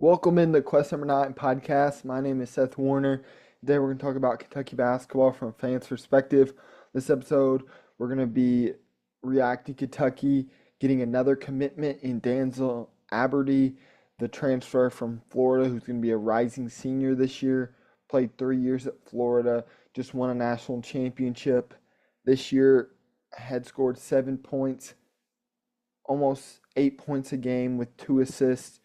Welcome in the Quest Number 9 podcast. My name is Seth Warner. Today we're going to talk about Kentucky basketball from a fan's perspective. This episode, we're going to be reacting to Kentucky getting another commitment in Denzel Aberdeen, the transfer from Florida, who's going to be a rising senior this year. Played 3 years at Florida, just won a national championship. This year, had scored 7 points, almost 8 points a game with 2 assists,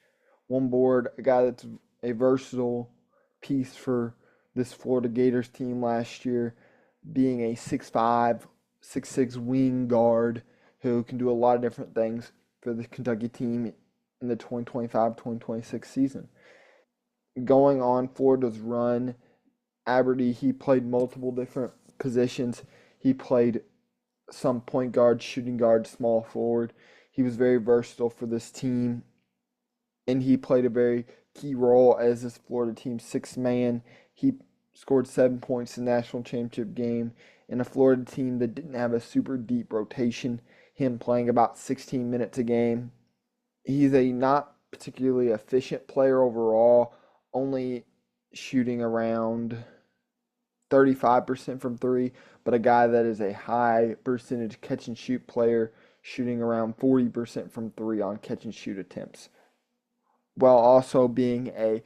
one board, a guy that's a versatile piece for this Florida Gators team last year, being a 6'5", 6'6" wing guard who can do a lot of different things for the Kentucky team in the 2025-2026 season. Going on Florida's run, Aberdeen, he played multiple different positions. He played some point guard, shooting guard, small forward. He was very versatile for this team, and he played a very key role as this Florida team's sixth man. He scored 7 points in the national championship game in a Florida team that didn't have a super deep rotation, him playing about 16 minutes a game. He's a not particularly efficient player overall, only shooting around 35% from three, but a guy that is a high percentage catch and shoot player, shooting around 40% from three on catch and shoot attempts, while also being a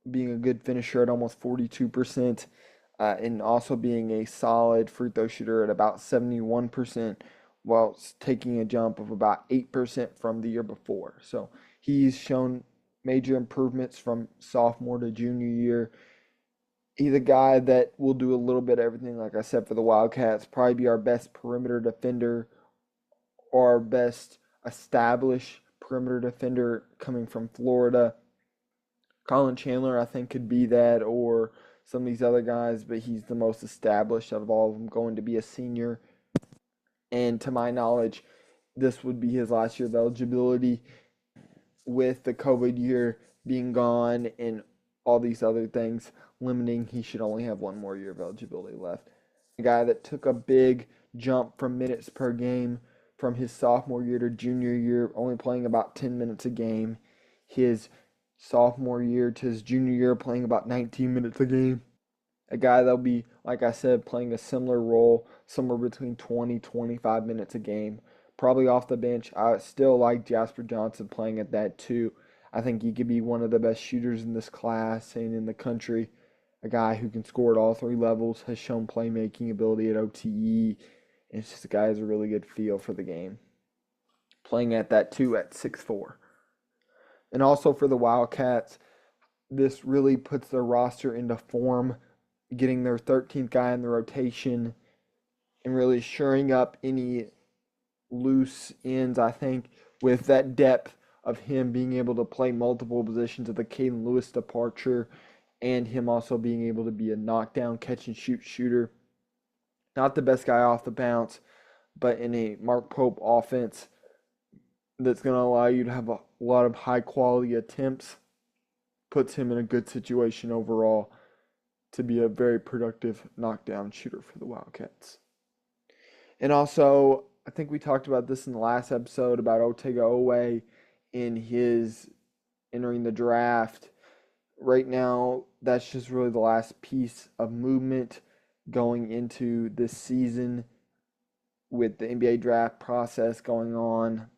good finisher at almost 42%, and also being a solid free throw shooter at about 71%, while taking a jump of about 8% from the year before. So he's shown major improvements from sophomore to junior year. He's a guy that will do a little bit of everything, like I said, for the Wildcats. Probably be our best perimeter defender or our best established perimeter defender coming from Florida. Colin Chandler, I think, could be that, or some of these other guys, but he's the most established out of all of them, going to be a senior. And to my knowledge, this would be his last year of eligibility, with the COVID year being gone and all these other things limiting. He should only have one more year of eligibility left. A guy that took a big jump from minutes per game from his sophomore year to junior year, only playing about 10 minutes a game. His sophomore year to his junior year, playing about 19 minutes a game. A guy that'll be, like I said, playing a similar role, somewhere between 20-25 minutes a game. Probably off the bench. I still like Jasper Johnson playing at that too. I think he could be one of the best shooters in this class and in the country. A guy who can score at all three levels, has shown playmaking ability at OTE, and it's just a guy who has a really good feel for the game. Playing at that too at 6'4". And also for the Wildcats, this really puts their roster into form, getting their 13th guy in the rotation and really shoring up any loose ends, I think, with that depth of him being able to play multiple positions of the Caden Lewis departure, and him also being able to be a knockdown catch and shoot shooter. Not the best guy off the bounce, but in a Mark Pope offense that's going to allow you to have a lot of high quality attempts, puts him in a good situation overall to be a very productive knockdown shooter for the Wildcats. And also, I think we talked about this in the last episode about Otega Owe in his entering the draft. Right now, that's just really the last piece of movement going into this season, with the NBA draft process going on.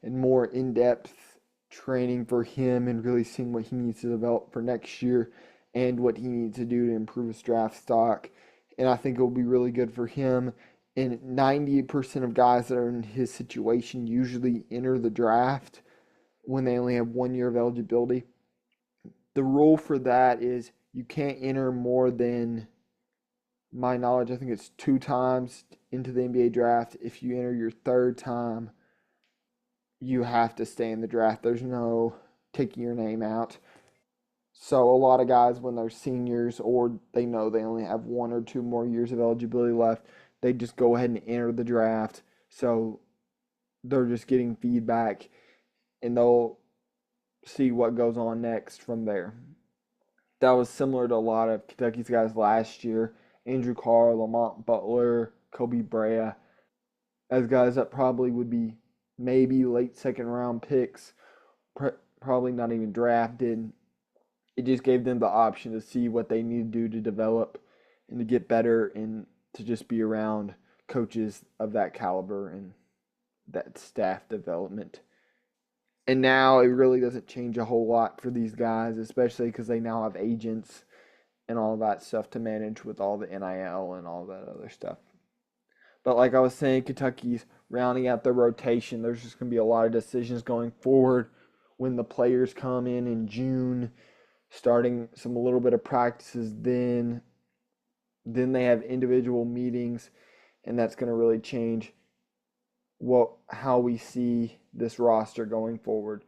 And more in-depth training for him, and really seeing what he needs to develop for next year and what he needs to do to improve his draft stock. And I think it will be really good for him. And 90% of guys that are in his situation usually enter the draft when they only have 1 year of eligibility. The rule for that is you can't enter more than, my knowledge, I think it's 2 times into the NBA draft. If you enter your third time, you have to stay in the draft. There's no taking your name out. So a lot of guys, when they're seniors or they know they only have 1 or 2 more years of eligibility left, they just go ahead and enter the draft. So they're just getting feedback, and they'll see what goes on next from there. That was similar to a lot of Kentucky's guys last year. Andrew Carr, Lamont Butler, Kobe Brea, as guys that probably would be maybe late second round picks, probably not even drafted. It just gave them the option to see what they need to do to develop and to get better and to just be around coaches of that caliber and that staff development. And now it really doesn't change a whole lot for these guys, especially because they now have agents and all that stuff to manage with all the NIL and all that other stuff. But like I was saying, Kentucky's rounding out their rotation. There's just going to be a lot of decisions going forward when the players come in June, starting some a little bit of practices then they have individual meetings, and that's going to really change how we see this roster going forward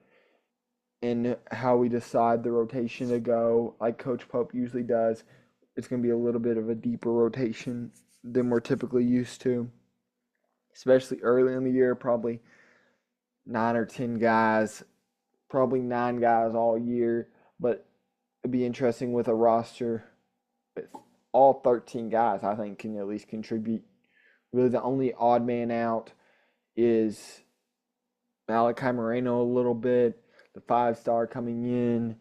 and how we decide the rotation to go, like Coach Pope usually does. It's going to be a little bit of a deeper rotation than we're typically used to, especially early in the year, probably 9 or 10 guys, probably 9 guys all year. But it'd be interesting with a roster with all 13 guys, I think, can at least contribute. Really, the only odd man out is Malachi Moreno a little bit, the 5-star coming in,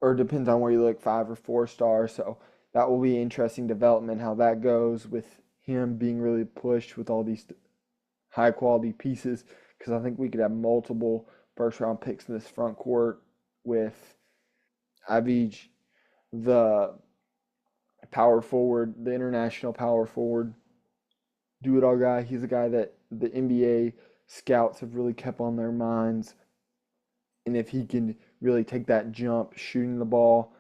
or depends on where you look, 5 or 4 star. So that will be interesting development, how that goes with him being really pushed with all these high quality pieces, because I think we could have multiple first round picks in this front court with Avij, the power forward, the international power forward, do it all guy. He's a guy that the NBA scouts have really kept on their minds. And if he can really take that jump shooting the ball,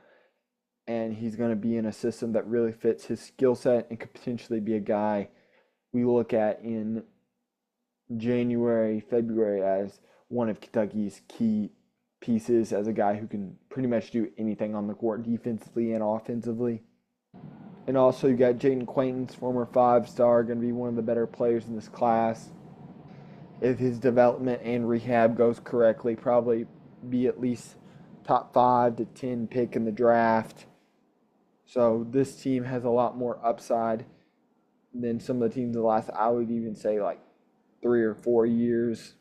and he's going to be in a system that really fits his skill set and could potentially be a guy we look at in January, February as one of Kentucky's key pieces, as a guy who can pretty much do anything on the court defensively and offensively. And also you got Jaden Quaintance, former 5-star, going to be one of the better players in this class. If his development and rehab goes correctly, probably be at least top 5 to 10 pick in the draft. So this team has a lot more upside than some of the teams in the last, I would even say, like 3 or 4 years,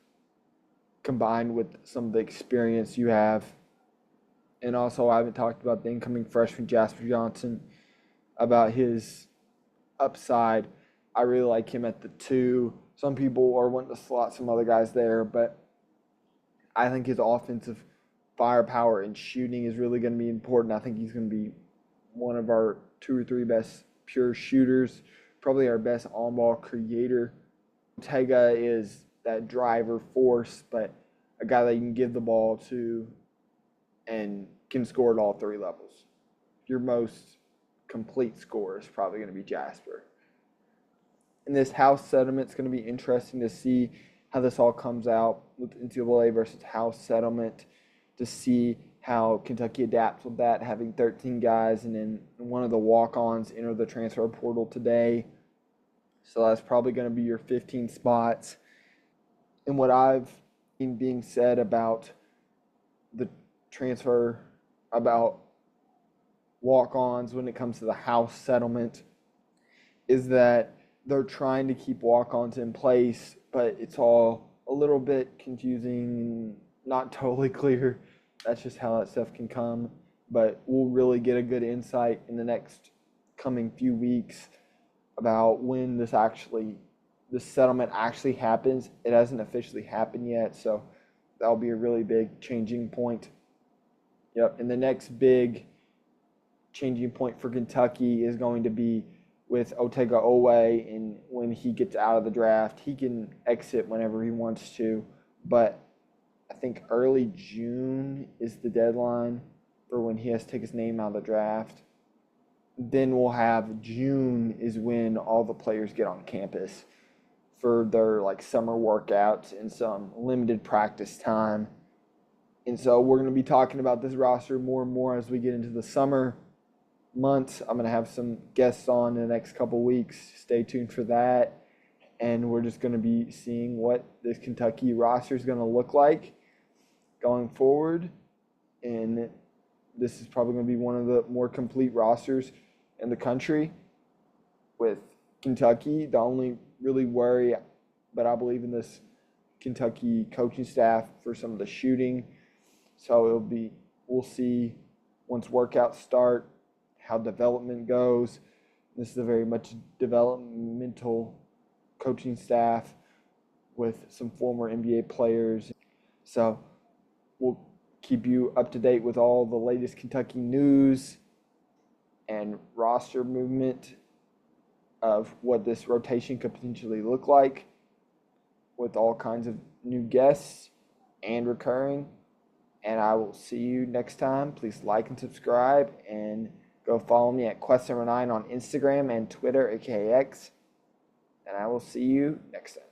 combined with some of the experience you have. And also, I haven't talked about the incoming freshman Jasper Johnson, about his upside. I really like him at the 2. Some people are wanting to slot some other guys there, but I think his offensive firepower and shooting is really going to be important. I think he's going to be one of our 2 or 3 best pure shooters, probably our best on-ball creator. Ortega is that driver force, but a guy that you can give the ball to and can score at all 3 levels. Your most complete scorer is probably going to be Jasper. And this house settlement is going to be interesting to see how this all comes out with NCAA versus house settlement, to see how Kentucky adapts with that, having 13 guys, and then one of the walk-ons enter the transfer portal today. So that's probably going to be your 15 spots. And what I've seen being said about the transfer, about walk-ons when it comes to the house settlement, is that they're trying to keep walk-ons in place, but it's all a little bit confusing, not totally clear. That's just how that stuff can come. But we'll really get a good insight in the next coming few weeks about when this settlement actually happens. It hasn't officially happened yet, so that'll be a really big changing point. Yep, and the next big changing point for Kentucky is going to be with Otega Owe, and when he gets out of the draft, he can exit whenever he wants to, but I think early June is the deadline for when he has to take his name out of the draft. Then we'll have June is when all the players get on campus for their like summer workouts and some limited practice time. And so we're going to be talking about this roster more and more as we get into the summer months. I'm going to have some guests on in the next couple weeks. Stay tuned for that. And we're just going to be seeing what this Kentucky roster is going to look like going forward. And this is probably going to be one of the more complete rosters in the country with Kentucky. The only really worry, but I believe in this Kentucky coaching staff for some of the shooting. So we'll see once workouts start how development goes. This is a very much developmental coaching staff with some former NBA players. So we'll keep you up to date with all the latest Kentucky news and roster movement of what this rotation could potentially look like with all kinds of new guests and recurring. And I will see you next time. Please like and subscribe, and go follow me at Quest9 on Instagram and Twitter, aka X. And I will see you next time.